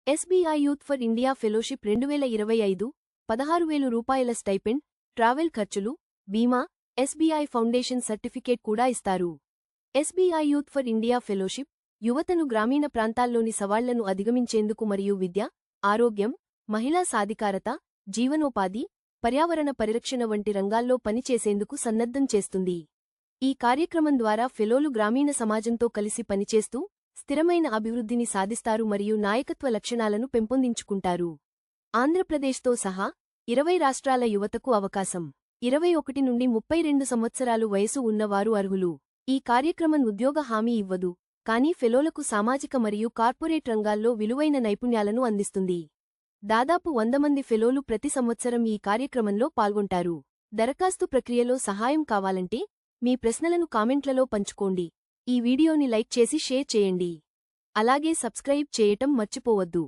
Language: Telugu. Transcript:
SBI youth for India fellowship 2025 16,000 రూపాయల స్టైపెండ్, ట్రావెల్ ఖర్చులు, బీమా, ఎస్బీఐ ఫౌండేషన్ సర్టిఫికేట్ కూడా ఇస్తారు. SBI youth for India fellowship యువతను గ్రామీణ ప్రాంతాల్లోని సవాళ్లను అధిగమించేందుకు మరియు విద్య, ఆరోగ్యం, మహిళా సాధికారత, జీవనోపాధి, పర్యావరణ పరిరక్షణ వంటి రంగాల్లో పనిచేసేందుకు సన్నద్ధం చేస్తుంది. ఈ కార్యక్రమం ద్వారా ఫెలోలు గ్రామీణ సమాజంతో కలిసి పనిచేస్తూ స్థిరమైన అభివృద్ధిని సాధిస్తారు మరియు నాయకత్వ లక్షణాలను పెంపొందించుకుంటారు. ఆంధ్రప్రదేశ్తో సహా 20 రాష్ట్రాల యువతకు అవకాశం. 21 నుండి 32 సంవత్సరాలు వయసు ఉన్నవారు అర్హులు. ఈ కార్యక్రమం ఉద్యోగ హామీ ఇవ్వదు, కానీ ఫెలోలకు సామాజిక మరియు కార్పొరేట్ రంగాల్లో విలువైన నైపుణ్యాలను అందిస్తుంది. దాదాపు 100 మంది ఫెలోలు ప్రతి సంవత్సరం ఈ కార్యక్రమంలో పాల్గొంటారు. దరఖాస్తు ప్రక్రియలో సహాయం కావాలంటే మీ ప్రశ్నలను కామెంట్లలో పంచుకోండి. ఈ వీడియోని లైక్ చేసి షేర్ చేయండి. అలాగే సబ్స్క్రైబ్ చేయటం మర్చిపోవద్దు.